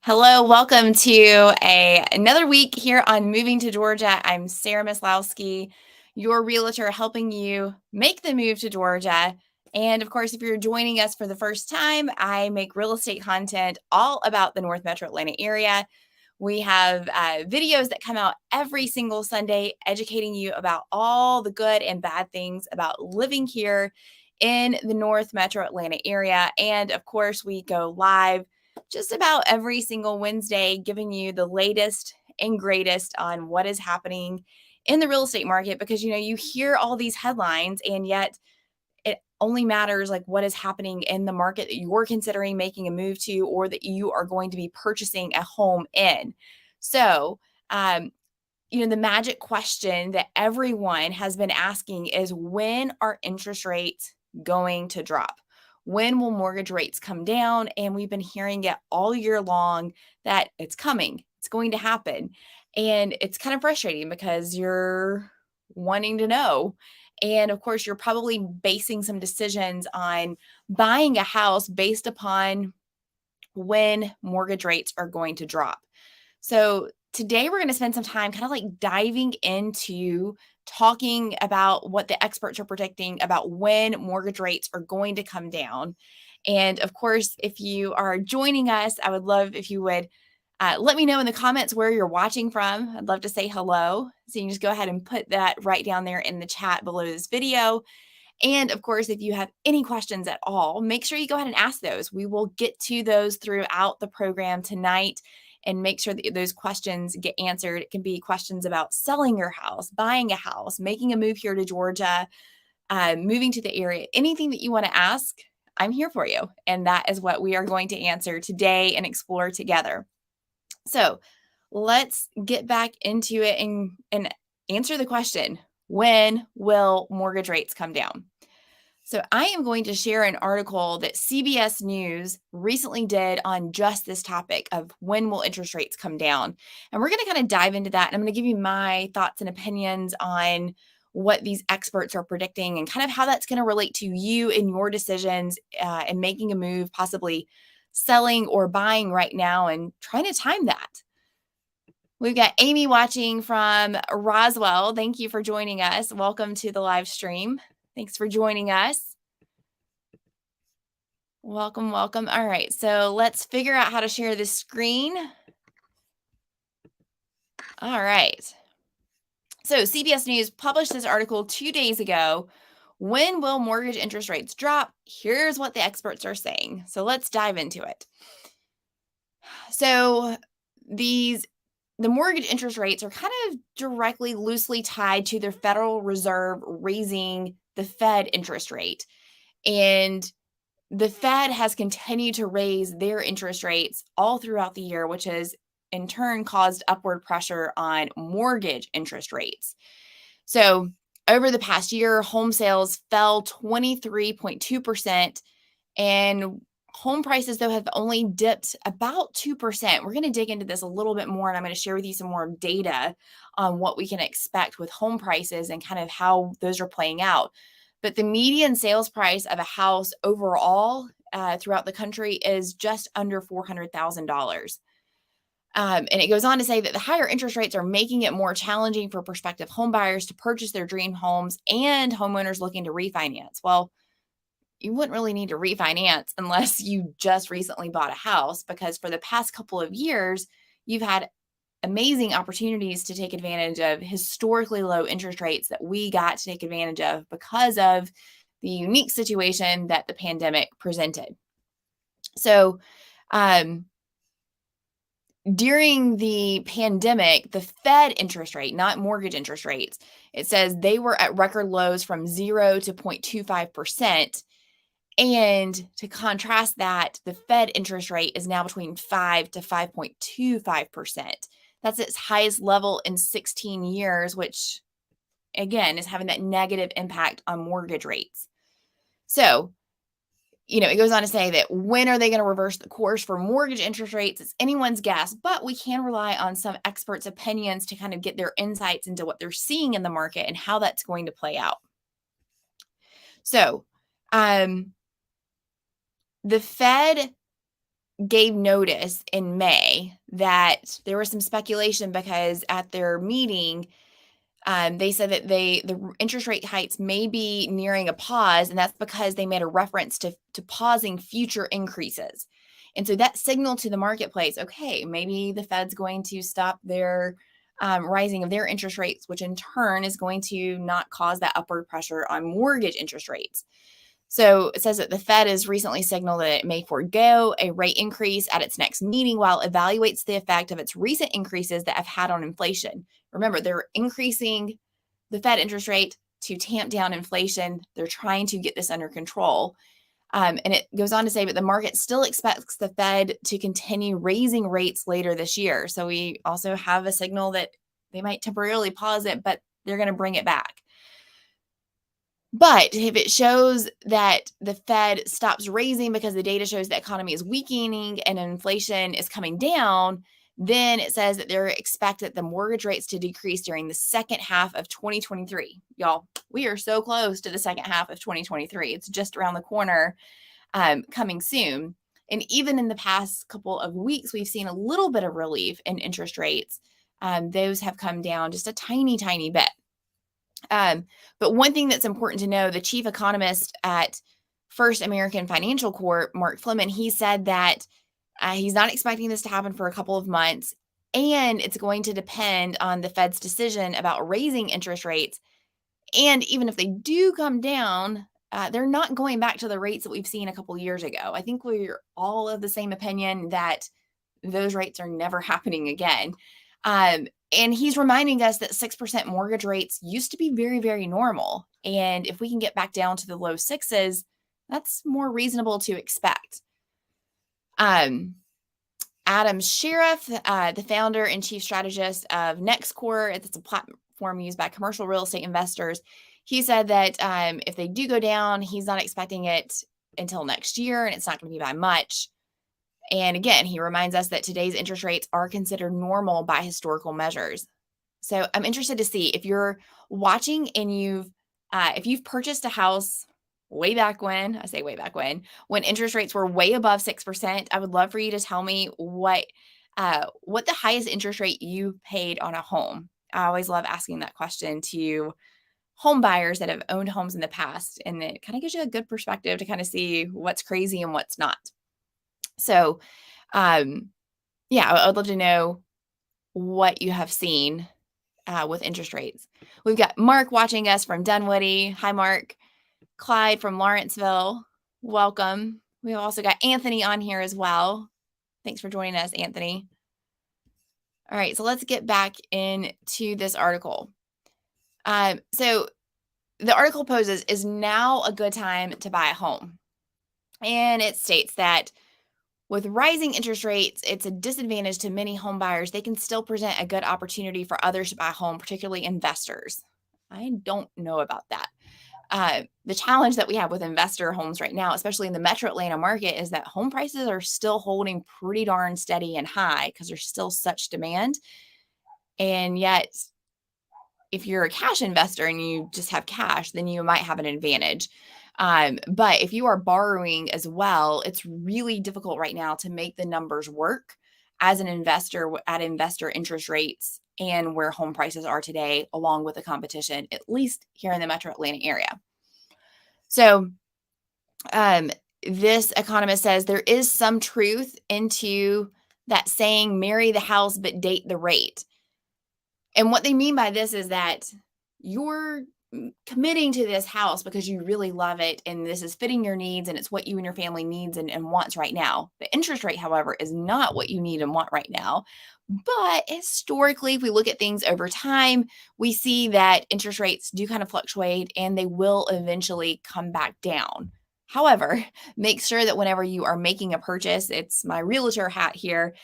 Hello, welcome to another week here on Moving to Georgia. I'm Sarah Maslowski, your realtor helping you make the move to Georgia. And of course, if you're joining us for the first time, I make real estate content all about the North Metro Atlanta area. We have videos that come out every single Sunday educating you about all the good and bad things about living here in the North Metro Atlanta area. And of course, we go live just about every single Wednesday, giving you the latest and greatest on what is happening in the real estate market because you hear all these headlines and yet it only matters like what is happening in the market that you're considering making a move to or that you are going to be purchasing a home in. So, um, the magic question that everyone has been asking is when are interest rates going to drop? When will mortgage rates come down? And we've been hearing it all year long that it's coming, it's going to happen. And it's kind of frustrating because you're wanting to know. And of course, you're probably basing some decisions on buying a house based upon when mortgage rates are going to drop. So today we're going to spend some time kind of like diving into talking about what the experts are predicting about when mortgage rates are going to come down. And of course, if you are joining us, I would love if you would let me know in the comments where you're watching from. I'd love to say hello. So you can just go ahead and put that right down there in the chat below this video. And of course, if you have any questions at all, make sure you go ahead and ask those. We will get to those throughout the program tonight and make sure that those questions get answered. It can be questions about selling your house, buying a house, making a move here to Georgia, moving to the area, anything that you want to ask. I'm here for you. And that is what we are going to answer today and explore together. So let's get back into it and answer the question, when will mortgage rates come down? So I am going to share an article that CBS News recently did on just this topic of when will interest rates come down. And we're going to kind of dive into that. And I'm going to give you my thoughts and opinions on what these experts are predicting and kind of how that's going to relate to you in your decisions and making a move, possibly selling or buying right now and trying to time that. We've got Amy watching from Roswell. Thank you for joining us. Welcome to the live stream. Thanks for joining us. Welcome, welcome. All right, so let's figure out how to share this screen. All right. So CBS News published this article 2 days ago. When will mortgage interest rates drop? Here's what the experts are saying. So let's dive into it. So the mortgage interest rates are kind of directly loosely tied to the Federal Reserve raising the Fed interest rate. And the Fed has continued to raise their interest rates all throughout the year, which has in turn caused upward pressure on mortgage interest rates. So over the past year, home sales fell 23.2%, and home prices, though, have only dipped about 2%. We're going to dig into this a little bit more, and I'm going to share with you some more data on what we can expect with home prices and kind of how those are playing out. But the median sales price of a house overall throughout the country is just under $400,000. And it goes on to say that the higher interest rates are making it more challenging for prospective home buyers to purchase their dream homes and homeowners looking to refinance. Well, you wouldn't really need to refinance unless you just recently bought a house, because for the past couple of years, you've had amazing opportunities to take advantage of historically low interest rates that we got to take advantage of because of the unique situation that the pandemic presented. So, during the pandemic, the Fed interest rate, not mortgage interest rates, it says they were at record lows from 0 to 0.25%. And to contrast that, the Fed interest rate is now between 5 to 5.25%. That's its highest level in 16 years, which again is having that negative impact on mortgage rates. So, it goes on to say that when are they going to reverse the course for mortgage interest rates? It's anyone's guess, but we can rely on some experts' opinions to kind of get their insights into what they're seeing in the market and how that's going to play out. So, the Fed gave notice in May that there was some speculation because at their meeting, they said that the interest rate hikes may be nearing a pause, and that's because they made a reference to pausing future increases. And so that signaled to the marketplace, okay, maybe the Fed's going to stop their rising of their interest rates, which in turn is going to not cause that upward pressure on mortgage interest rates. So it says that the Fed has recently signaled that it may forego a rate increase at its next meeting while it evaluates the effect of its recent increases that have had on inflation. Remember, they're increasing the Fed interest rate to tamp down inflation. They're trying to get this under control. And it goes on to say, but the market still expects the Fed to continue raising rates later this year. So we also have a signal that they might temporarily pause it, but they're going to bring it back. But if it shows that the Fed stops raising because the data shows the economy is weakening and inflation is coming down, then it says that they're expected the mortgage rates to decrease during the second half of 2023. Y'all, we are so close to the second half of 2023. It's just around the corner, coming soon. And even in the past couple of weeks, we've seen a little bit of relief in interest rates. Those have come down just a tiny, tiny bit. But one thing that's important to know, the chief economist at First American Financial Corp, Mark Fleming, he said that he's not expecting this to happen for a couple of months, and it's going to depend on the Fed's decision about raising interest rates. And even if they do come down, they're not going back to the rates that we've seen a couple years ago. I think we're all of the same opinion that those rates are never happening again. And he's reminding us that 6% mortgage rates used to be very, very normal. And if we can get back down to the low sixes, that's more reasonable to expect. Adam Sheriff, the founder and chief strategist of NextCore, it's a platform used by commercial real estate investors. He said that if they do go down, he's not expecting it until next year, and it's not going to be by much. And again, he reminds us that today's interest rates are considered normal by historical measures. So I'm interested to see if you're watching and if you've purchased a house way back when, I say way back when interest rates were way above 6%, I would love for you to tell me what the highest interest rate you paid on a home. I always love asking that question to home buyers that have owned homes in the past, and it kind of gives you a good perspective to kind of see what's crazy and what's not. So, yeah, I would love to know what you have seen with interest rates. We've got Mark watching us from Dunwoody. Hi, Mark. Clyde from Lawrenceville. Welcome. We've also got Anthony on here as well. Thanks for joining us, Anthony. All right, so let's get back into this article. So the article poses, is now a good time to buy a home? And it states that with rising interest rates, it's a disadvantage to many home buyers. They can still present a good opportunity for others to buy a home, particularly investors. I don't know about that. The challenge that we have with investor homes right now, especially in the metro Atlanta market, is that home prices are still holding pretty darn steady and high because there's still such demand. And yet, if you're a cash investor and you just have cash, then you might have an advantage. But if you are borrowing as well, it's really difficult right now to make the numbers work as an investor at investor interest rates and where home prices are today, along with the competition, at least here in the metro Atlanta area. So this economist says there is some truth into that saying, marry the house, but date the rate. And what they mean by this is that you're committing to this house because you really love it and this is fitting your needs and it's what you and your family needs and wants right now. The interest rate, however, is not what you need and want right now. But historically, if we look at things over time, we see that interest rates do kind of fluctuate and they will eventually come back down. However, make sure that whenever you are making a purchase, it's my realtor hat here,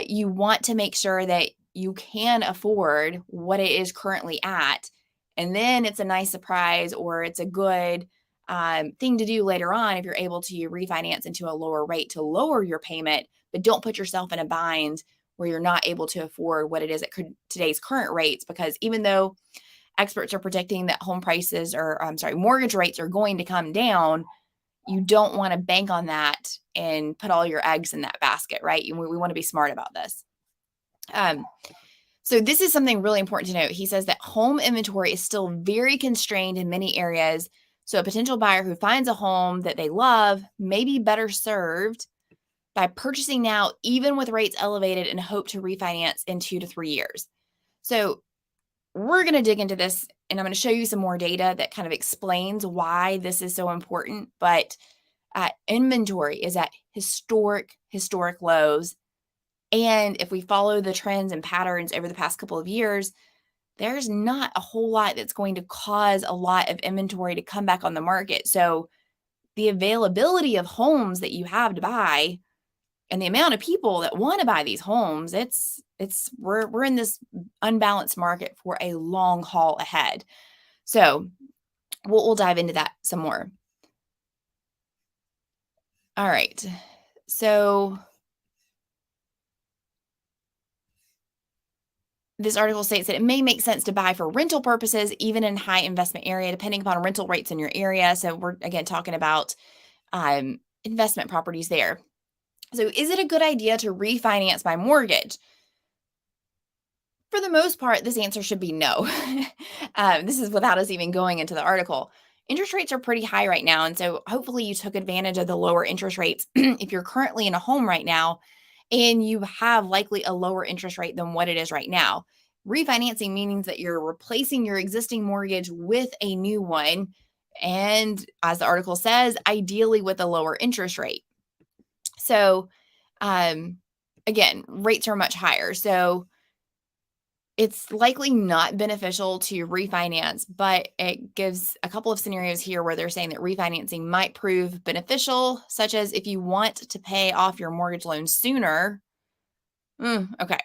you want to make sure that you can afford what it is currently at. And then it's a nice surprise or it's a good thing to do later on if you're able to refinance into a lower rate to lower your payment, but don't put yourself in a bind where you're not able to afford what it is at today's current rates. Because even though experts are predicting that mortgage rates are going to come down, you don't want to bank on that and put all your eggs in that basket, right? We want to be smart about this. So this is something really important to note. He says that home inventory is still very constrained in many areas. So a potential buyer who finds a home that they love may be better served by purchasing now, even with rates elevated, and hope to refinance in 2 to 3 years. So we're going to dig into this, and I'm going to show you some more data that kind of explains why this is so important. But inventory is at historic lows. And if we follow the trends and patterns over the past couple of years, there's not a whole lot that's going to cause a lot of inventory to come back on the market. So the availability of homes that you have to buy and the amount of people that want to buy these homes, we're in this unbalanced market for a long haul ahead. So we'll dive into that some more. All right. So this article states that it may make sense to buy for rental purposes, even in high investment area, depending upon rental rates in your area. So we're again talking about investment properties there. So is it a good idea to refinance my mortgage? For the most part, this answer should be no. This is without us even going into the article. Interest rates are pretty high right now. And so hopefully you took advantage of the lower interest rates if you're currently in a home right now and you have likely a lower interest rate than what it is right now. Refinancing means that you're replacing your existing mortgage with a new one. And as the article says, ideally with a lower interest rate. So, again, rates are much higher. So it's likely not beneficial to refinance, but it gives a couple of scenarios here where they're saying that refinancing might prove beneficial, such as if you want to pay off your mortgage loan sooner. Okay.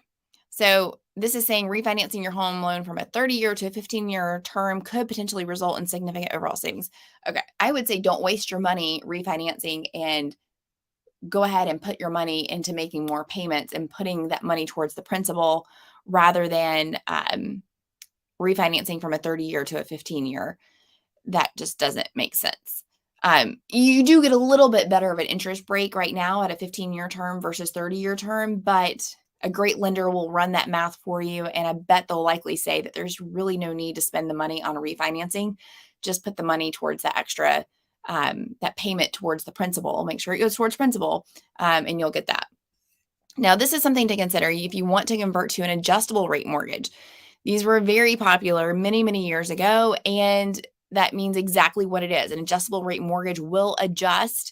So this is saying refinancing your home loan from a 30-year to a 15-year term could potentially result in significant overall savings. Okay. I would say don't waste your money refinancing and go ahead and put your money into making more payments and putting that money towards the principal rather than refinancing from a 30-year to a 15-year. That just doesn't make sense. You do get a little bit better of an interest break right now at a 15-year term versus 30-year term, but a great lender will run that math for you. And I bet they'll likely say that there's really no need to spend the money on refinancing. Just put the money towards that extra, that payment towards the principal. Make sure it goes towards principal, and you'll get that. Now, this is something to consider if you want to convert to an adjustable rate mortgage. These were very popular many, many years ago, and that means exactly what it is. An adjustable rate mortgage will adjust.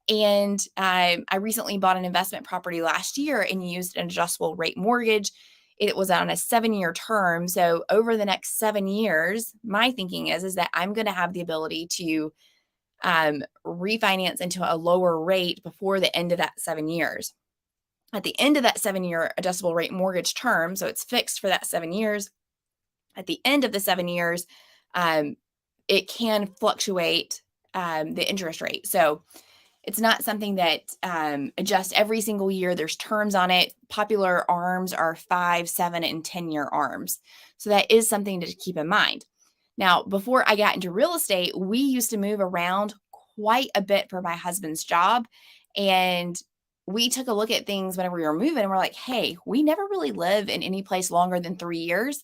And I recently bought an investment property last year and used an adjustable rate mortgage. It was on a 7-year term. So over the next 7 years, my thinking is that I'm going to have the ability to refinance into a lower rate before the end of that 7 years. At the end of that 7-year adjustable rate mortgage term, so it's fixed for that 7 years, at the end of the 7 years, it can fluctuate the interest rate. So it's not something that adjusts every single year. There's terms on it. Popular ARMs are 5, 7, and 10-year ARMs. So that is something to keep in mind. Now, before I got into real estate, we used to move around quite a bit for my husband's job. And we took a look at things whenever we were moving and we're like, hey, we never really live in any place longer than 3 years.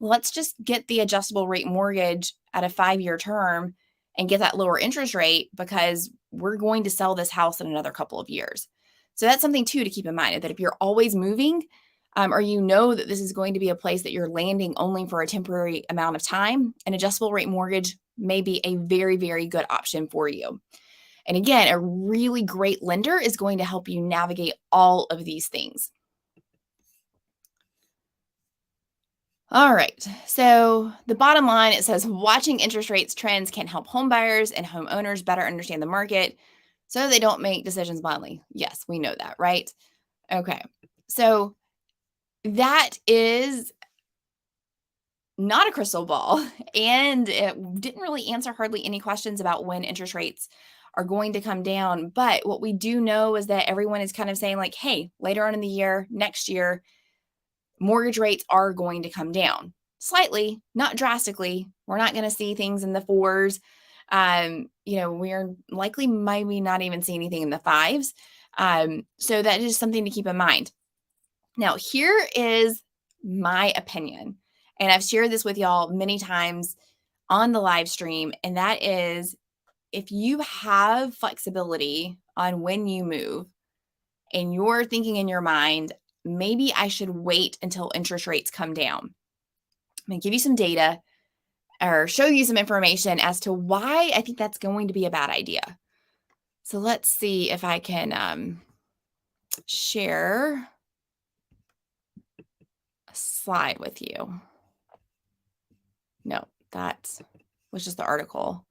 Let's just get the adjustable rate mortgage at a 5-year term and get that lower interest rate because we're going to sell this house in another couple of years. So that's something too to keep in mind, that if you're always moving, or you know that this is going to be a place that you're landing only for a temporary amount of time, an adjustable rate mortgage may be a very, very good option for you. And again, a really great lender is going to help you navigate all of these things. All right. So the bottom line, it says watching interest rates trends can help home buyers and homeowners better understand the market so they don't make decisions blindly. Yes, we know that, right? Okay. So that is not a crystal ball, and it didn't really answer hardly any questions about when interest rates are going to come down. But what we do know is that everyone is kind of saying like, hey, later on in the year, next year, mortgage rates are going to come down slightly, not drastically. We're not going to see things in the 4s. we're likely maybe not even seeing anything in the fives. So that is something to keep in mind. Now, here is my opinion, and I've shared this with y'all many times on the live stream, and that is, if you have flexibility on when you move and you're thinking in your mind, maybe I should wait until interest rates come down. I'm going to give you some data or show you some information as to why I think that's going to be a bad idea. So let's see if I can share a slide with you. No, that was just the article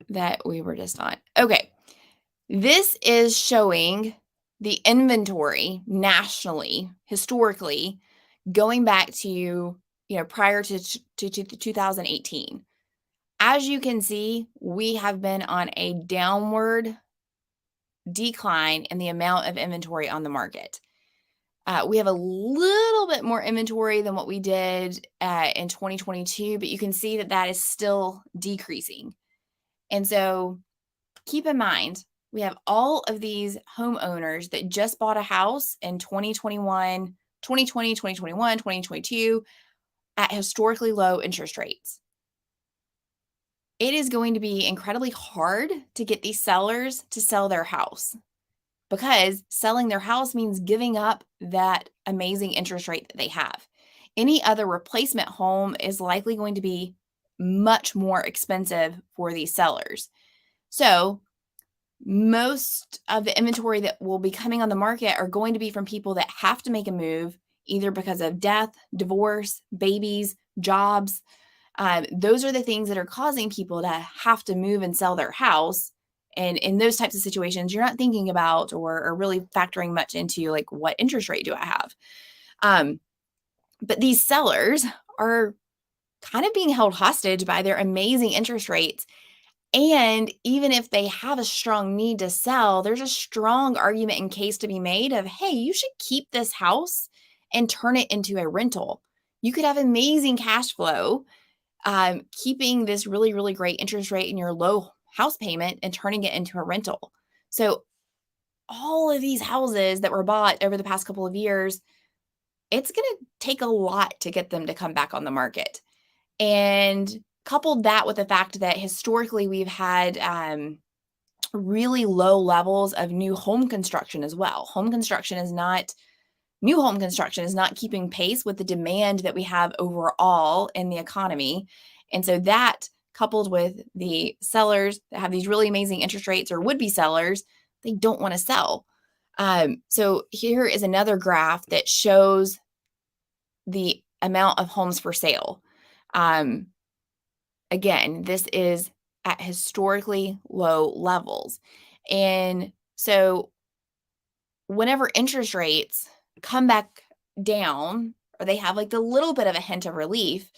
that we were just on. Okay. This is showing the inventory nationally, historically, going back to, prior to 2018. As you can see, we have been on a downward decline in the amount of inventory on the market. We have a little bit more inventory than what we did in 2022, but you can see that that is still decreasing. And so keep in mind, we have all of these homeowners that just bought a house in 2021, 2020, 2021, 2022 at historically low interest rates. It is going to be incredibly hard to get these sellers to sell their house, because selling their house means giving up that amazing interest rate that they have. Any other replacement home is likely going to be much more expensive for these sellers. So most of the inventory that will be coming on the market are going to be from people that have to make a move, either because of death, divorce, babies, jobs. Those are the things that are causing people to have to move and sell their house. And in those types of situations, you're not thinking about or really factoring much into like, what interest rate do I have? But these sellers are kind of being held hostage by their amazing interest rates. And even if they have a strong need to sell, there's a strong argument and case to be made of, hey, you should keep this house and turn it into a rental. You could have amazing cash flow, keeping this really, really great interest rate in your low house payment and turning it into a rental. So all of these houses that were bought over the past couple of years, it's going to take a lot to get them to come back on the market. And coupled that with the fact that historically we've had really low levels of new home construction as well. New home construction is not keeping pace with the demand that we have overall in the economy. And so that, coupled with the sellers that have these really amazing interest rates or would-be sellers, they don't want to sell. So here is another graph that shows the amount of homes for sale. Again, this is at historically low levels. And so whenever interest rates come back down, or they have like the little bit of a hint of relief,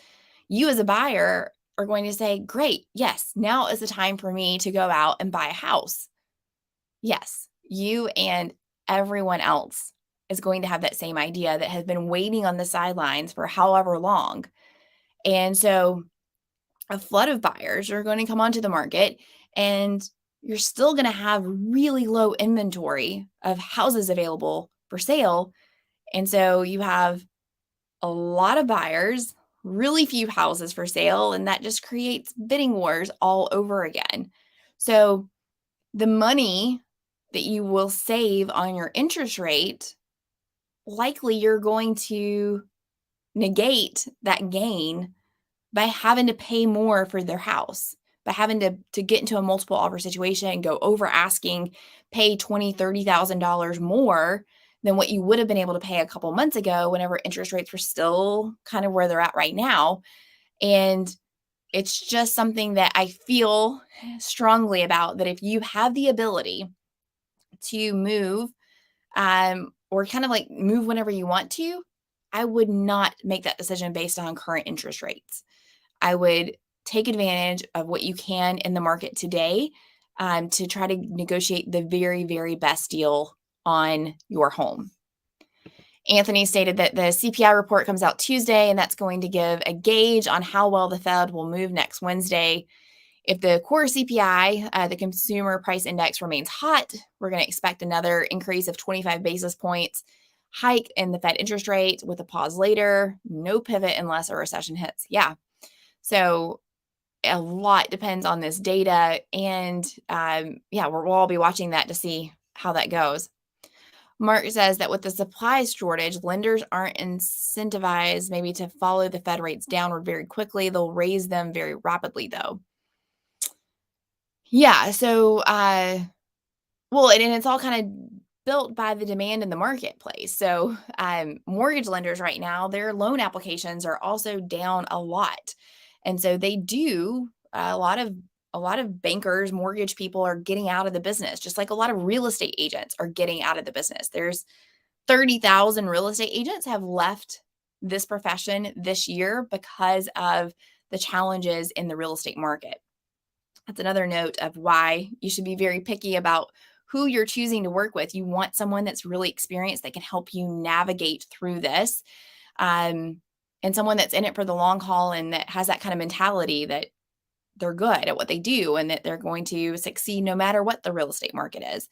you as a buyer are going to say, great, yes, now is the time for me to go out and buy a house. Yes, you and everyone else is going to have that same idea that has been waiting on the sidelines for however long. And so a flood of buyers are going to come onto the market, and you're still going to have really low inventory of houses available for sale. And so you have a lot of buyers, really few houses for sale, and that just creates bidding wars all over again. So the money that you will save on your interest rate, likely you're going to negate that gain by having to pay more for their house, by having to get into a multiple offer situation and go over asking, pay $20,000, $30,000 more than what you would have been able to pay a couple months ago whenever interest rates were still kind of where they're at right now. And it's just something that I feel strongly about, that if you have the ability to move, or kind of like move whenever you want to, I would not make that decision based on current interest rates. I would take advantage of what you can in the market today, to try to negotiate the very, very best deal on your home. Anthony stated that the CPI report comes out Tuesday, and that's going to give a gauge on how well the Fed will move next Wednesday. If the core CPI, the consumer price index, remains hot, we're going to expect another increase of 25 basis points, hike in the Fed interest rate with a pause later, no pivot unless a recession hits. Yeah. So a lot depends on this data. And yeah, we'll all be watching that to see how that goes. Mark says that with the supply shortage, lenders aren't incentivized maybe to follow the Fed rates downward very quickly. They'll raise them very rapidly, though. Yeah. So, well, and it's all kind of built by the demand in the marketplace. So, mortgage lenders right now, their loan applications are also down a lot, and so they do a lot of bankers, mortgage people are getting out of the business, just like a lot of real estate agents are getting out of the business. There's 30,000 real estate agents have left this profession this year because of the challenges in the real estate market. That's another note of why you should be very picky about who you're choosing to work with. You want someone that's really experienced that can help you navigate through this, and someone that's in it for the long haul and that has that kind of mentality that they're good at what they do and that they're going to succeed no matter what the real estate market is.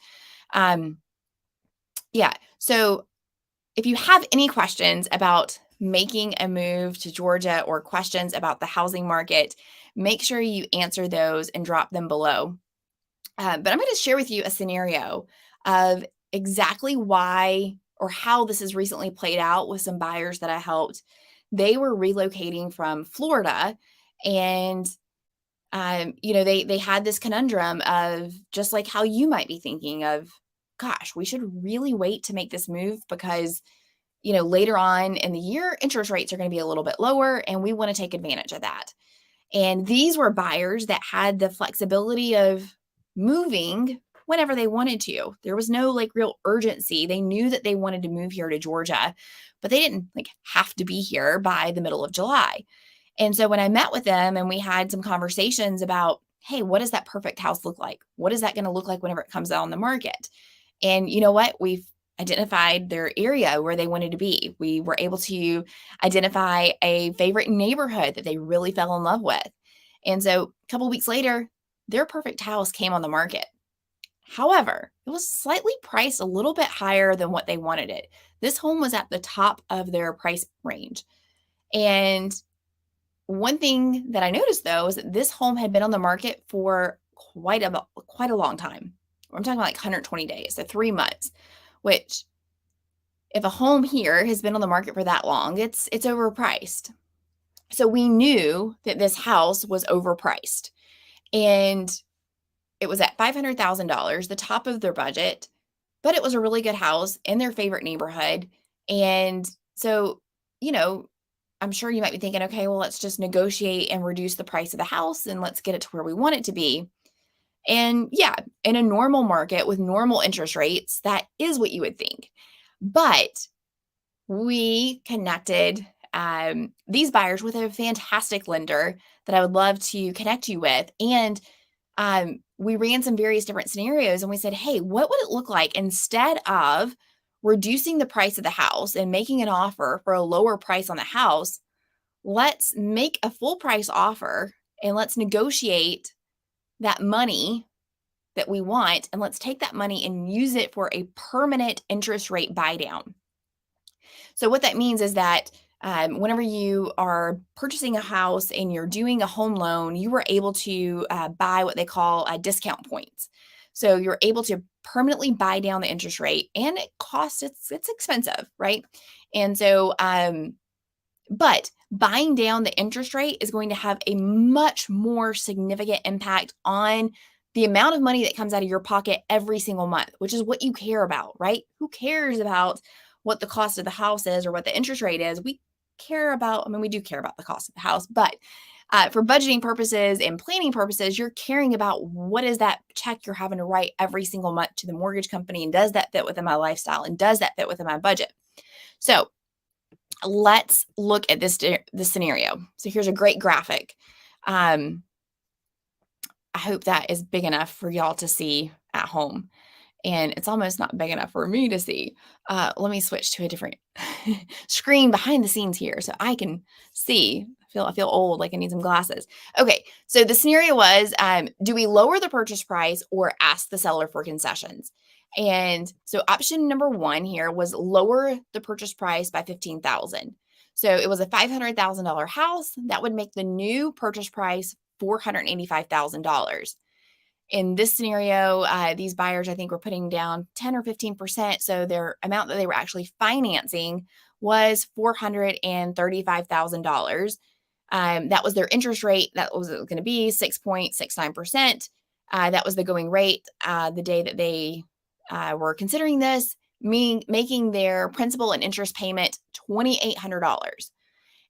Yeah. So if you have any questions about making a move to Georgia or questions about the housing market, make sure you answer those and drop them below. But I'm going to share with you a scenario of exactly why or how this has recently played out with some buyers that I helped. They were relocating from Florida, and they had this conundrum of just like how you might be thinking of, gosh, we should really wait to make this move because later on in the year, interest rates are going to be a little bit lower, and we want to take advantage of that. And these were buyers that had the flexibility of moving whenever they wanted to. There was no like real urgency. They knew that they wanted to move here to Georgia, but they didn't like have to be here by the middle of July. And so when I met with them and we had some conversations about, hey, what does that perfect house look like? What is that going to look like whenever it comes out on the market? And you know what? We've identified their area where they wanted to be. We were able to identify a favorite neighborhood that they really fell in love with. And so a couple of weeks later, their perfect house came on the market. However, it was slightly priced a little bit higher than what they wanted it. This home was at the top of their price range. And one thing that I noticed, though, is that this home had been on the market for quite a long time. I'm talking about like 120 days, so 3 months, which if a home here has been on the market for that long, it's overpriced. So we knew that this house was overpriced, and it was at $500,000, the top of their budget, but it was a really good house in their favorite neighborhood. And so, I'm sure you might be thinking, okay, well, let's just negotiate and reduce the price of the house and let's get it to where we want it to be. And yeah, in a normal market with normal interest rates, that is what you would think. But we connected these buyers with a fantastic lender that I would love to connect you with. And we ran some various different scenarios and we said, hey, what would it look like instead of reducing the price of the house and making an offer for a lower price on the house? Let's make a full price offer and let's negotiate that money that we want, and let's take that money and use it for a permanent interest rate buy down. So what that means is that whenever you are purchasing a house and you're doing a home loan, you were able to buy what they call discount points. So you're able to permanently buy down the interest rate, and it's expensive, right? And so, but buying down the interest rate is going to have a much more significant impact on the amount of money that comes out of your pocket every single month, which is what you care about, right? Who cares about what the cost of the house is or what the interest rate is? We do care about the cost of the house, but for budgeting purposes and planning purposes, you're caring about what is that check you're having to write every single month to the mortgage company, and does that fit within my lifestyle, and does that fit within my budget? So let's look at this scenario. So here's a great graphic. I hope that is big enough for y'all to see at home. And it's almost not big enough for me to see. Let me switch to a different screen behind the scenes here so I can see I feel old, like I need some glasses. Okay, so the scenario was, do we lower the purchase price or ask the seller for concessions? And so option number one here was lower the purchase price by 15,000. So it was a $500,000 house that would make the new purchase price $485,000. In this scenario, these buyers, I think, were putting down 10 or 15%. So their amount that they were actually financing was $435,000. That was their interest rate. That was going to be 6.69%. That was the going rate the day that they were considering this, meaning making their principal and interest payment $2,800.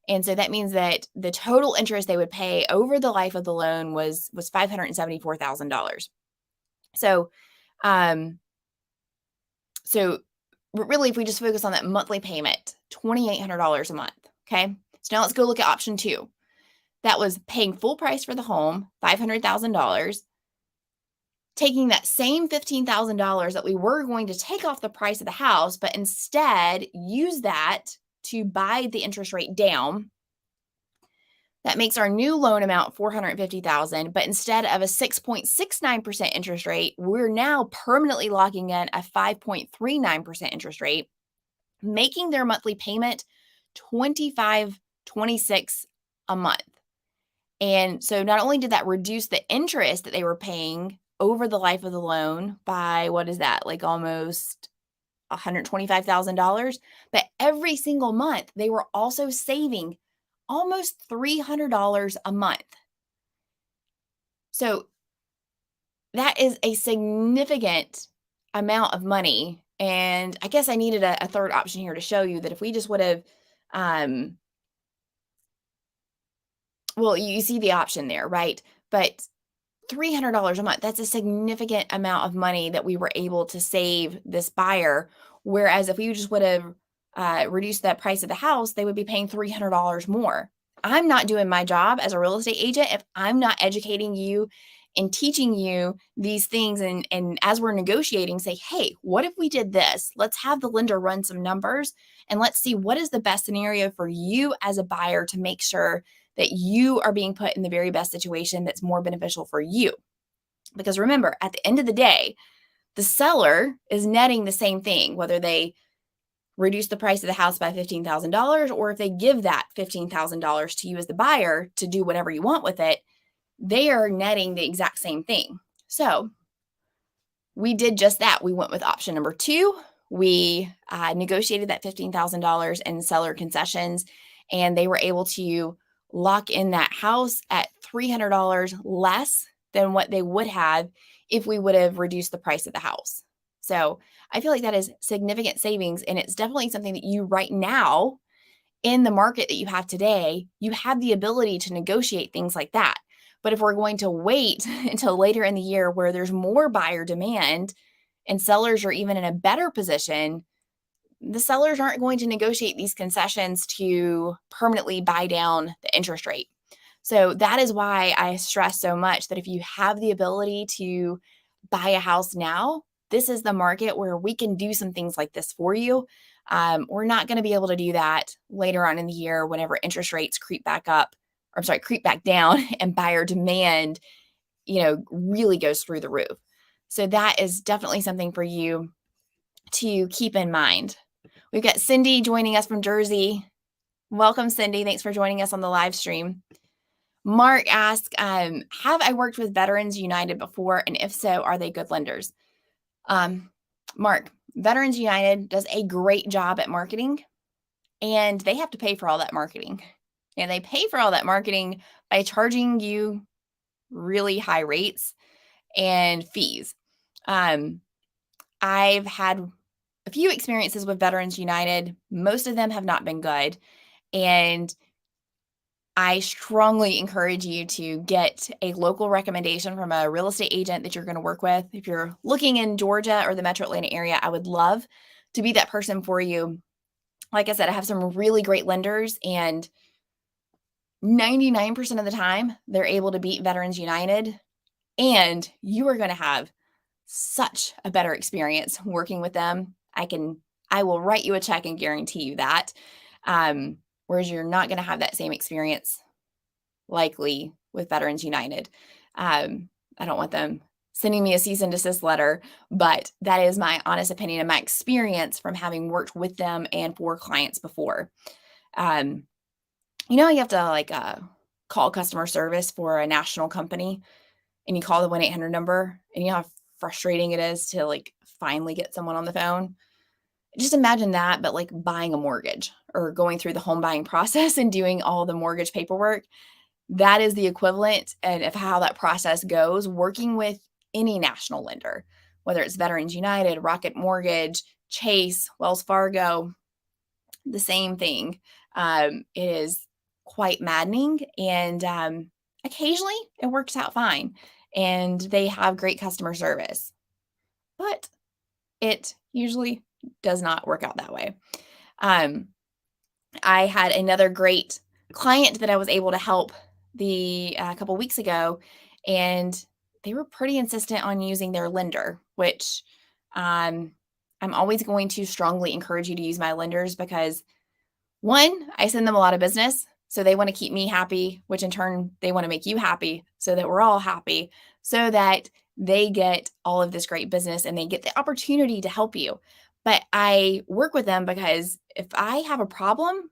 And so that means that the total interest they would pay over the life of the loan was $574,000. So, so really, if we just focus on that monthly payment, $2,800 a month. Okay. So now let's go look at option two. That was paying full price for the home, $500,000, taking that same $15,000 that we were going to take off the price of the house, but instead use that to buy the interest rate down. That makes our new loan amount $450,000, but instead of a 6.69% interest rate, we're now permanently locking in a 5.39% interest rate, making their monthly payment $25.26 a month. And so not only did that reduce the interest that they were paying over the life of the loan by, what is that, like almost $125,000, but every single month they were also saving almost $300 a month. So that is a significant amount of money. And I guess I needed a third option here to show you that if we just would have, well, you see the option there, right? But $300 a month, that's a significant amount of money that we were able to save this buyer. Whereas if we just would have reduced that price of the house, they would be paying $300 more. I'm not doing my job as a real estate agent if I'm not educating you and teaching you these things. And as we're negotiating, say, hey, what if we did this? Let's have the lender run some numbers and let's see what is the best scenario for you as a buyer to make sure that you are being put in the very best situation that's more beneficial for you. Because remember, at the end of the day, the seller is netting the same thing, whether they reduce the price of the house by $15,000 or if they give that $15,000 to you as the buyer to do whatever you want with it, they are netting the exact same thing. So we did just that. We went with option number two. We negotiated that $15,000 in seller concessions, and they were able to lock in that house at $300 less than what they would have if we would have reduced the price of the house. So I feel like that is significant savings, and it's definitely something that you right now in the market that you have today, you have the ability to negotiate things like that. But if we're going to wait until later in the year where there's more buyer demand and sellers are even in a better position, the sellers aren't going to negotiate these concessions to permanently buy down the interest rate. So that is why I stress so much that if you have the ability to buy a house now, this is the market where we can do some things like this for you. We're not going to be able to do that later on in the year whenever interest rates creep back down and buyer demand, really goes through the roof. So that is definitely something for you to keep in mind. We've got Cindy joining us from Jersey. Welcome, Cindy. Thanks for joining us on the live stream. Mark asks, have I worked with Veterans United before? And if so, are they good lenders? Mark, Veterans United does a great job at marketing, and they have to pay for all that marketing. And they pay for all that marketing by charging you really high rates and fees. I've had a few experiences with Veterans United. Most of them have not been good. And I strongly encourage you to get a local recommendation from a real estate agent that you're going to work with. If you're looking in Georgia or the Metro Atlanta area, I would love to be that person for you. Like I said, I have some really great lenders, and 99% of the time, they're able to beat Veterans United, and you are going to have such a better experience working with them. I will write you a check and guarantee you that. Whereas you're not going to have that same experience likely with Veterans United. I don't want them sending me a cease and desist letter, but that is my honest opinion and my experience from having worked with them and for clients before. Um, you have to call customer service for a national company, and you call the 1-800 number, and you know how frustrating it is to finally get someone on the phone. Just imagine that, but like buying a mortgage or going through the home buying process and doing all the mortgage paperwork. That is the equivalent and of how that process goes working with any national lender, whether it's Veterans United, Rocket Mortgage, Chase, Wells Fargo, the same thing. It is quite maddening, and occasionally it works out fine, and they have great customer service, but it usually does not work out that way. Um, I had another great client that I was able to help a couple weeks ago, and they were pretty insistent on using their lender, which um, I'm always going to strongly encourage you to use my lenders because one, I send them a lot of business, so they want to keep me happy, which in turn they want to make you happy so that we're all happy, so that they get all of this great business and they get the opportunity to help you. But I work with them because if I have a problem,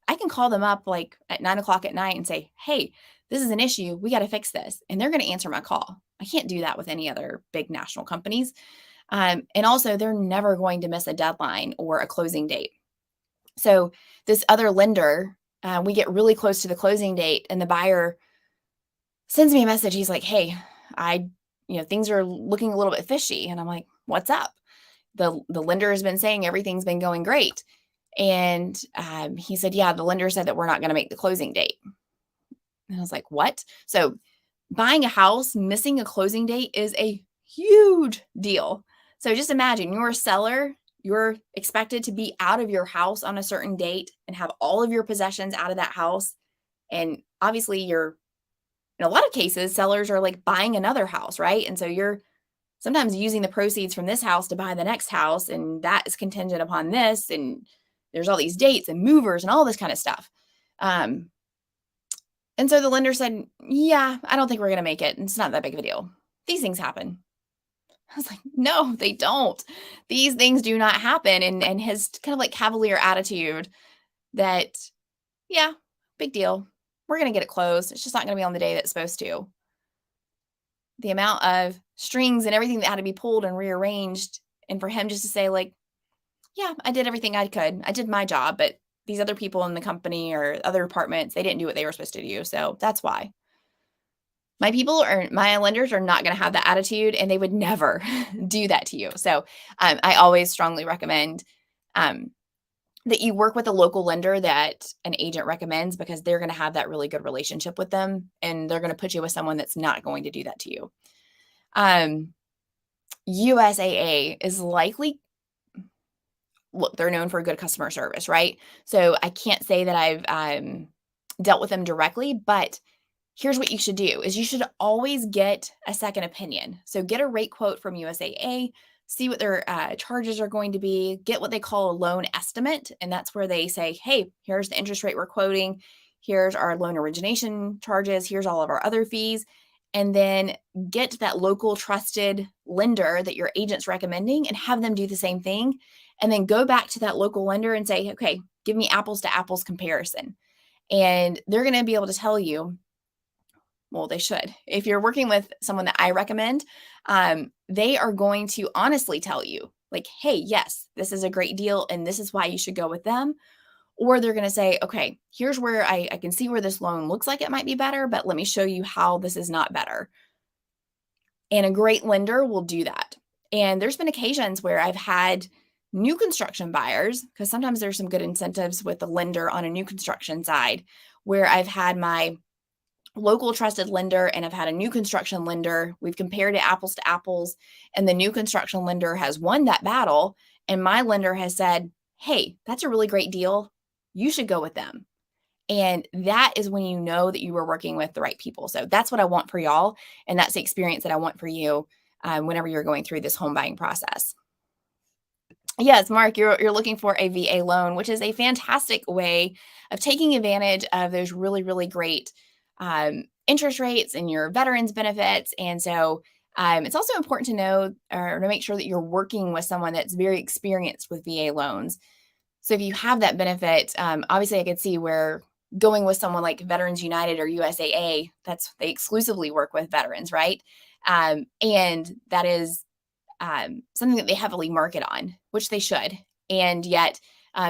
I can call them up like at 9 o'clock at night and say, hey, this is an issue. We got to fix this. And they're going to answer my call. I can't do that with any other big national companies. And also, they're never going to miss a deadline or a closing date. So, this other lender, we get really close to the closing date, and the buyer sends me a message. He's like, hey, things are looking a little bit fishy. And I'm like, what's up? The lender has been saying everything's been going great. And he said, yeah, the lender said that we're not going to make the closing date. And I was like, what? So buying a house, missing a closing date is a huge deal. So just imagine you're a seller, you're expected to be out of your house on a certain date and have all of your possessions out of that house. And obviously in a lot of cases, sellers are like buying another house, right? And so you're sometimes using the proceeds from this house to buy the next house, and that is contingent upon this, and there's all these dates and movers and all this kind of stuff. And so the lender said, yeah, I don't think we're going to make it. It's not that big of a deal. These things happen. I was like, no, they don't. These things do not happen. And his kind of like cavalier attitude that, yeah, big deal. We're going to get it closed. It's just not going to be on the day that's supposed to. The amount of strings and everything that had to be pulled and rearranged, and for him just to say like, yeah, I did everything I could. I did my job, but these other people in the company or other departments, they didn't do what they were supposed to do. So that's why. My lenders are not going to have that attitude, and they would never do that to you. So I always strongly recommend that you work with a local lender that an agent recommends, because they're going to have that really good relationship with them, and they're going to put you with someone that's not going to do that to you. USAA is likely, look, they're known for good customer service, right? So I can't say that I've dealt with them directly, but here's what you should do is you should always get a second opinion. So get a rate quote from USAA, see what their charges are going to be, get what they call a loan estimate. And that's where they say, hey, here's the interest rate we're quoting. Here's our loan origination charges. Here's all of our other fees. And then get that local trusted lender that your agent's recommending and have them do the same thing. And then go back to that local lender and say, okay, give me apples to apples comparison. And they're going to be able to tell you, well, they should. If you're working with someone that I recommend, they are going to honestly tell you, like, hey, yes, this is a great deal, and this is why you should go with them. Or they're going to say, okay, here's where I can see where this loan looks like it might be better, but let me show you how this is not better. And a great lender will do that. And there's been occasions where I've had new construction buyers, because sometimes there's some good incentives with the lender on a new construction side, where I've had my local trusted lender and I've had a new construction lender. We've compared it apples to apples, and the new construction lender has won that battle. And my lender has said, hey, that's a really great deal. You should go with them. And that is when you know that you are working with the right people. So that's what I want for y'all. And that's the experience that I want for you whenever you're going through this home buying process. Yes, Mark, you're looking for a VA loan, which is a fantastic way of taking advantage of those really, really great interest rates and your veterans benefits. And so it's also important to know or to make sure that you're working with someone that's very experienced with VA loans. So if you have that benefit, obviously I could see where going with someone like Veterans United or USAA, they exclusively work with veterans, right? And that is something that they heavily market on, which they should. And yet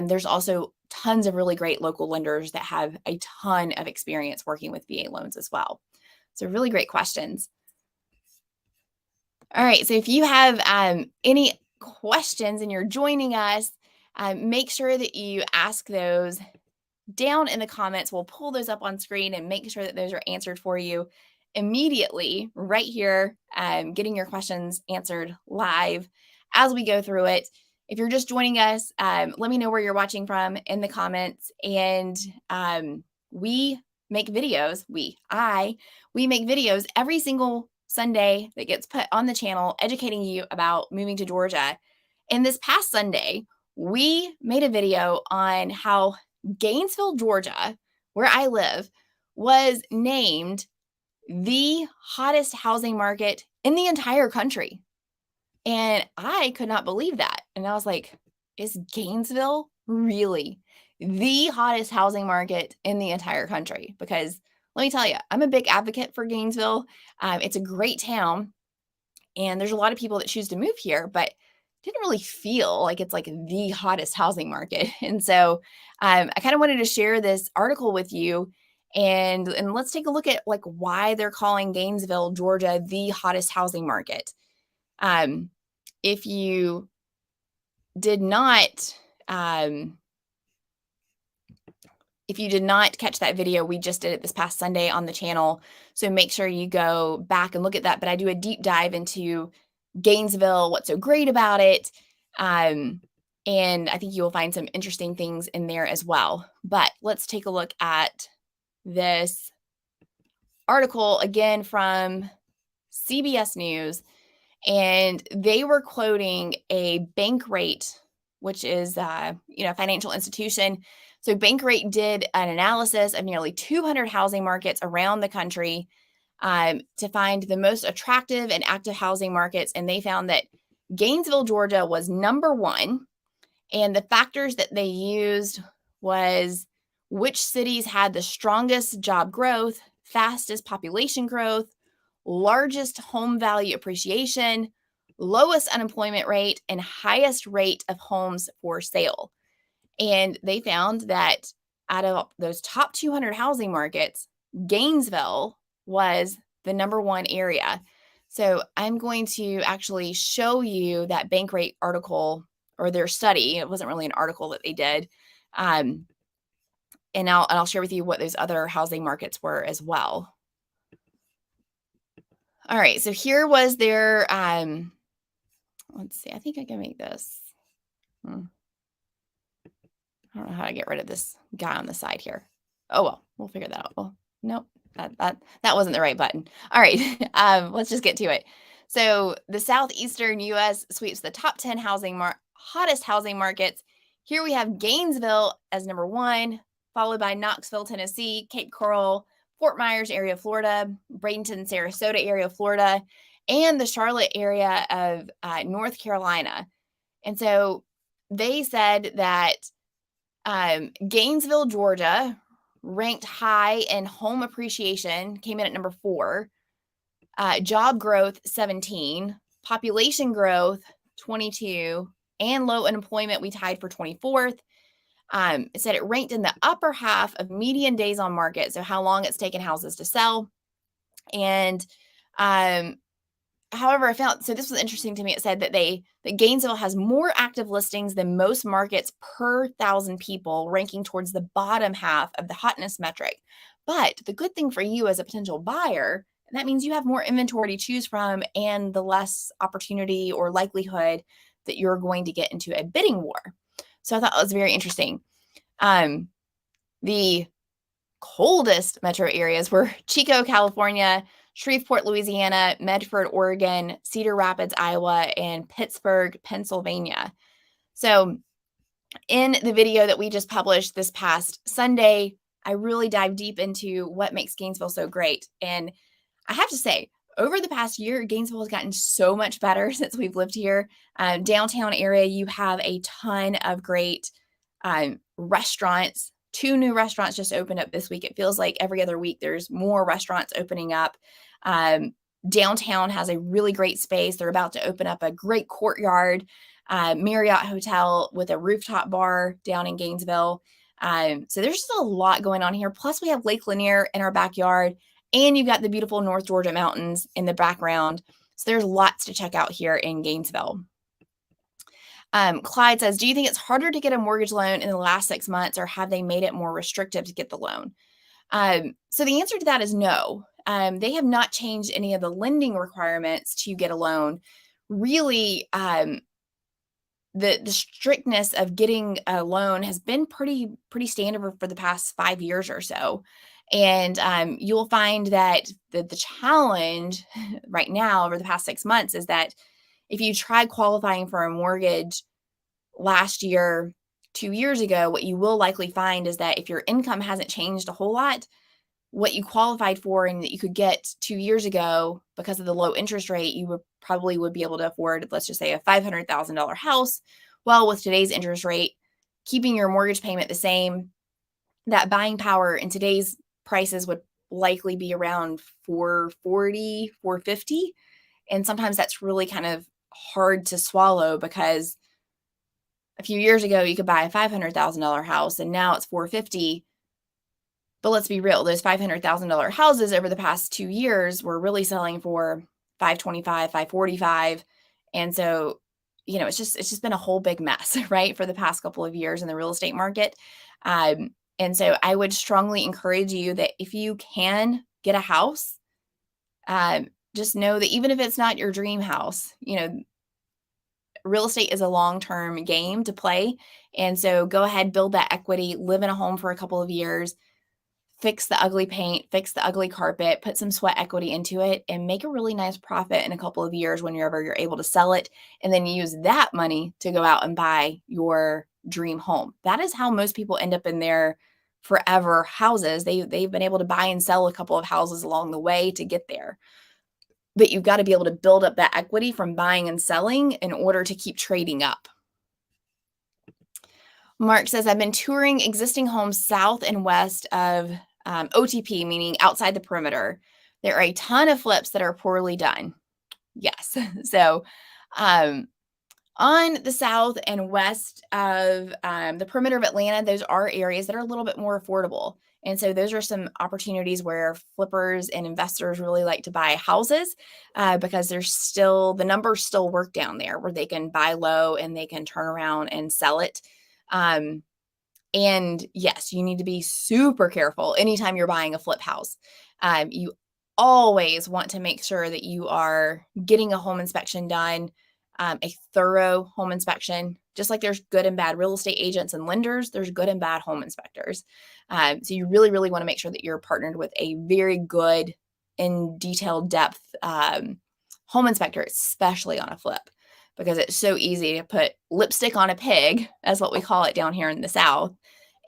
there's also tons of really great local lenders that have a ton of experience working with VA loans as well. So really great questions. All right. So if you have any questions and you're joining us, make sure that you ask those down in the comments. We'll pull those up on screen and make sure that those are answered for you immediately right here, getting your questions answered live as we go through it. If you're just joining us, let me know where you're watching from in the comments. And we make videos. We make videos every single Sunday that gets put on the channel, educating you about moving to Georgia. And this past Sunday, we made a video on how Gainesville, Georgia, where I live, was named the hottest housing market in the entire country. And I could not believe that. And I was like, is Gainesville really the hottest housing market in the entire country? Because let me tell you, I'm a big advocate for Gainesville. It's a great town, and there's a lot of people that choose to move here, but didn't really feel like it's like the hottest housing market. And so I kind of wanted to share this article with you, and let's take a look at like why they're calling Gainesville, Georgia, the hottest housing market. If you did not catch that video, we just did it this past Sunday on the channel. So make sure you go back and look at that. But I do a deep dive into Gainesville, what's so great about it. And I think you'll find some interesting things in there as well. But let's take a look at this article again from CBS News. And they were quoting a Bankrate, which is a financial institution. So Bankrate did an analysis of nearly 200 housing markets around the country to find the most attractive and active housing markets. And they found that Gainesville, Georgia was number one. And the factors that they used was which cities had the strongest job growth, fastest population growth, largest home value appreciation, lowest unemployment rate, and highest rate of homes for sale. And they found that out of those top 200 housing markets, Gainesville was the number one area. So I'm going to actually show you that Bankrate article or their study. It wasn't really an article that they did. And I'll share with you what those other housing markets were as well. All right, so here was their, let's see, I think I can make this. I don't know how to get rid of this guy on the side here. Oh, well, we'll figure that out. Well, nope, that wasn't the right button. All right, let's just get to it. So the Southeastern U.S. sweeps the top 10 hottest housing markets. Here we have Gainesville as number one, followed by Knoxville, Tennessee, Cape Coral, Fort Myers area, Florida, Bradenton, Sarasota area, Florida, and the Charlotte area of North Carolina. And so they said that Gainesville, Georgia, ranked high in home appreciation, came in at number 4, job growth 17, population growth 22, and low unemployment we tied for 24th. It said it ranked in the upper half of median days on market, so how long it's taken houses to sell. And however, I found, so this was interesting to me. It said that that Gainesville has more active listings than most markets per 1,000 people, ranking towards the bottom half of the hotness metric. But the good thing for you as a potential buyer, and that means you have more inventory to choose from and the less opportunity or likelihood that you're going to get into a bidding war. So I thought that was very interesting. The coldest metro areas were Chico, California, Shreveport, Louisiana, Medford, Oregon, Cedar Rapids, Iowa, and Pittsburgh, Pennsylvania. So in the video that we just published this past Sunday, I really dive deep into what makes Gainesville so great. And I have to say, over the past year, Gainesville has gotten so much better since we've lived here. Downtown area, you have a ton of great restaurants. 2 new restaurants just opened up this week. It feels like every other week there's more restaurants opening up. Downtown has a really great space. They're about to open up a great courtyard, Marriott Hotel with a rooftop bar down in Gainesville. So there's just a lot going on here. Plus, we have Lake Lanier in our backyard, and you've got the beautiful North Georgia mountains in the background. So there's lots to check out here in Gainesville. Clyde says, do you think it's harder to get a mortgage loan in the last 6 months, or have they made it more restrictive to get the loan? So the answer to that is no. They have not changed any of the lending requirements to get a loan. Really, the strictness of getting a loan has been pretty standard for the past 5 years or so. And you'll find that the challenge right now over the past 6 months is that if you tried qualifying for a mortgage last year, 2 years ago, what you will likely find is that if your income hasn't changed a whole lot, what you qualified for and that you could get 2 years ago because of the low interest rate, you would probably be able to afford, let's just say, a $500,000 house. Well, with today's interest rate, keeping your mortgage payment the same, that buying power in today's prices would likely be around 440, 450. And sometimes that's really kind of hard to swallow because a few years ago you could buy a $500,000 house and now it's 450. But let's be real, those $500,000 houses over the past 2 years were really selling for 525, 545. And so, it's just been a whole big mess, right, for the past couple of years in the real estate market. And so I would strongly encourage you that if you can get a house, just know that even if it's not your dream house, real estate is a long-term game to play. And so go ahead, build that equity, live in a home for a couple of years, fix the ugly paint, fix the ugly carpet, put some sweat equity into it, and make a really nice profit in a couple of years whenever you're able to sell it. And then use that money to go out and buy your dream home. That is how most people end up in their forever houses. They've been able to buy and sell a couple of houses along the way to get there. But you've got to be able to build up that equity from buying and selling in order to keep trading up. Mark says, I've been touring existing homes south and west of OTP, meaning outside the perimeter. There are a ton of flips that are poorly done. Yes. So on the south and west of the perimeter of Atlanta, those are areas that are a little bit more affordable. And so those are some opportunities where flippers and investors really like to buy houses because the numbers still work down there where they can buy low and they can turn around and sell it. And yes, you need to be super careful anytime you're buying a flip house. You always want to make sure that you are getting a home inspection done, a thorough home inspection. Just like there's good and bad real estate agents and lenders, there's good and bad home inspectors. So you really, really want to make sure that you're partnered with a very good and detailed depth home inspector, especially on a flip, because it's so easy to put lipstick on a pig, as what we call it down here in the South,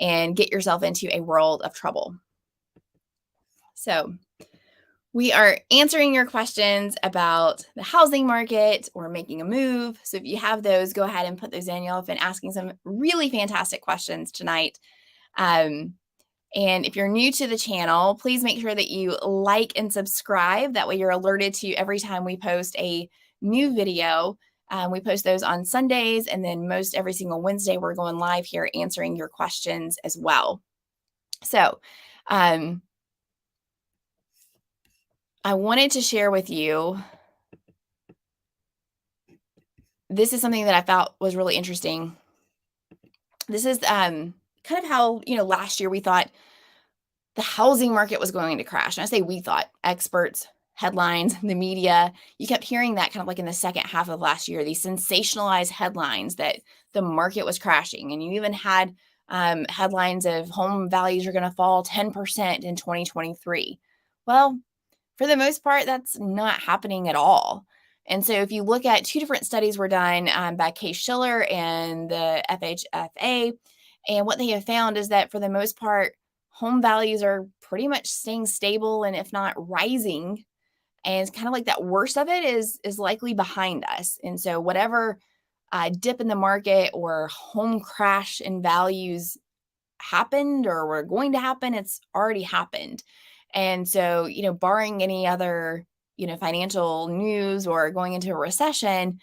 and get yourself into a world of trouble. So we are answering your questions about the housing market or making a move. So if you have those, go ahead and put those in. Y'all have been asking some really fantastic questions tonight. And if you're new to the channel, please make sure that you like and subscribe. That way you're alerted to every time we post a new video. We post those on Sundays, and then most every single Wednesday, we're going live here answering your questions as well. So I wanted to share with you, this is something that I felt was really interesting. This is kind of how, last year we thought the housing market was going to crash. And I say we thought, experts, headlines, the media, you kept hearing that kind of like in the second half of last year, these sensationalized headlines that the market was crashing. And you even had headlines of home values are going to fall 10% in 2023. Well, for the most part, that's not happening at all. And so if you look at 2 different studies were done by Case-Shiller and the FHFA, and what they have found is that for the most part, home values are pretty much staying stable and if not rising. And it's kind of like that worst of it is likely behind us. And so whatever dip in the market or home crash in values happened or were going to happen, it's already happened. And so, barring any other, financial news or going into a recession,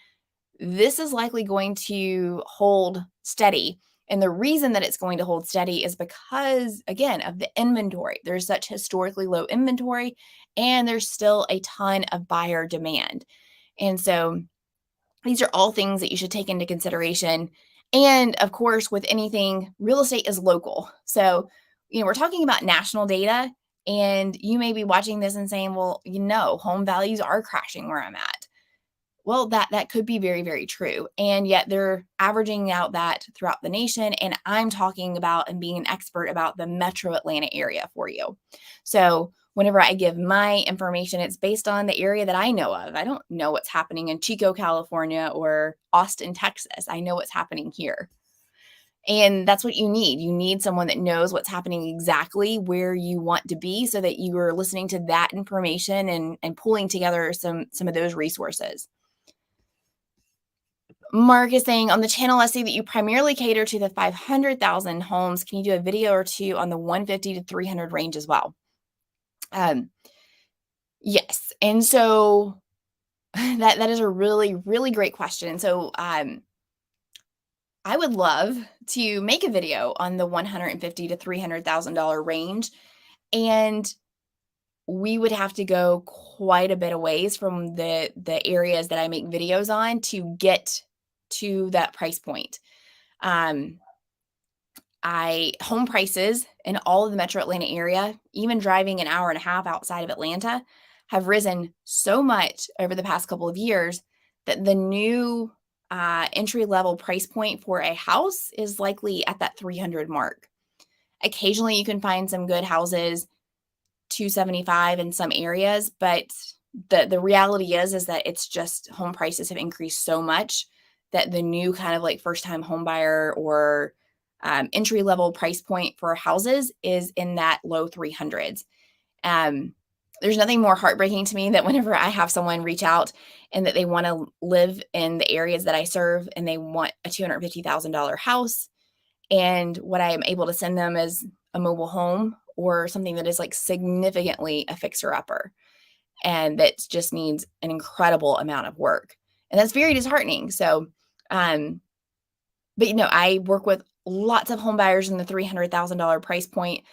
this is likely going to hold steady. And the reason that it's going to hold steady is because, again, of the inventory. There's such historically low inventory, and there's still a ton of buyer demand. And so these are all things that you should take into consideration. And of course, with anything, real estate is local. So, we're talking about national data, and you may be watching this and saying, well, home values are crashing where I'm at. Well, that could be very, very true. And yet they're averaging out that throughout the nation. And I'm talking about and being an expert about the metro Atlanta area for you. So whenever I give my information, it's based on the area that I know of. I don't know what's happening in Chico, California or Austin, Texas. I know what's happening here. And that's what you need. You need someone that knows what's happening exactly where you want to be so that you are listening to that information and pulling together some of those resources. Mark is saying, on the channel, I see that you primarily cater to the 500,000 homes. Can you do a video or two on the 150 to 300 range as well? Yes. And so that is a really, really great question. So I would love to make a video on the 150 to $300,000 range, and we would have to go quite a bit of ways from the areas that I make videos on to get to that price point. Home prices in all of the metro Atlanta area, even driving an hour and a half outside of Atlanta, have risen so much over the past couple of years that the new entry level price point for a house is likely at that 300 mark. Occasionally you can find some good houses 275 in some areas, but the reality is that it's just home prices have increased so much that the new kind of like first time home buyer or entry level price point for houses is in that low 300s. There's nothing more heartbreaking to me that whenever I have someone reach out and that they want to live in the areas that I serve and they want a $250,000 house, and what I am able to send them is a mobile home or something that is like significantly a fixer upper and that just needs an incredible amount of work. And that's very disheartening. So, but I work with lots of home buyers in the $300,000 price point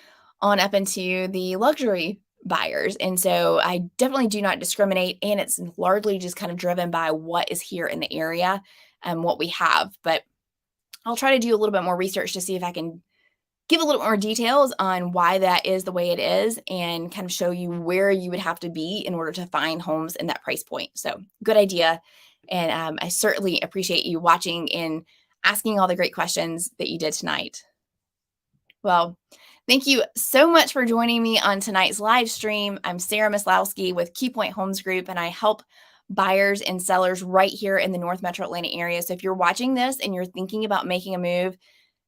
on up into the luxury buyers. And so I definitely do not discriminate. And it's largely just kind of driven by what is here in the area and what we have. But I'll try to do a little bit more research to see if I can give a little more details on why that is the way it is and kind of show you where you would have to be in order to find homes in that price point. So good idea. And I certainly appreciate you watching and asking all the great questions that you did tonight. Well, thank you so much for joining me on tonight's live stream. I'm Sarah Maslowski with KeyPoint Homes Group, and I help buyers and sellers right here in the North Metro Atlanta area. So if you're watching this and you're thinking about making a move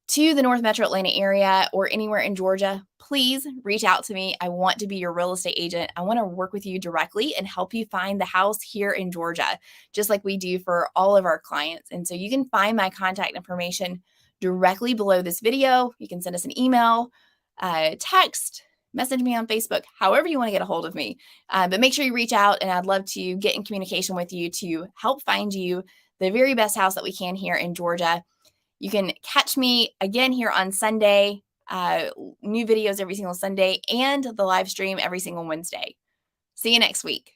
to the North Metro Atlanta area or anywhere in Georgia, please reach out to me. I want to be your real estate agent. I want to work with you directly and help you find the house here in Georgia, just like we do for all of our clients. And so you can find my contact information directly below this video. You can send us an email, text, message me on Facebook, however you want to get a hold of me. But make sure you reach out, and I'd love to get in communication with you to help find you the very best house that we can here in Georgia. You can catch me again here on Sunday, new videos every single Sunday, and the live stream every single Wednesday. See you next week.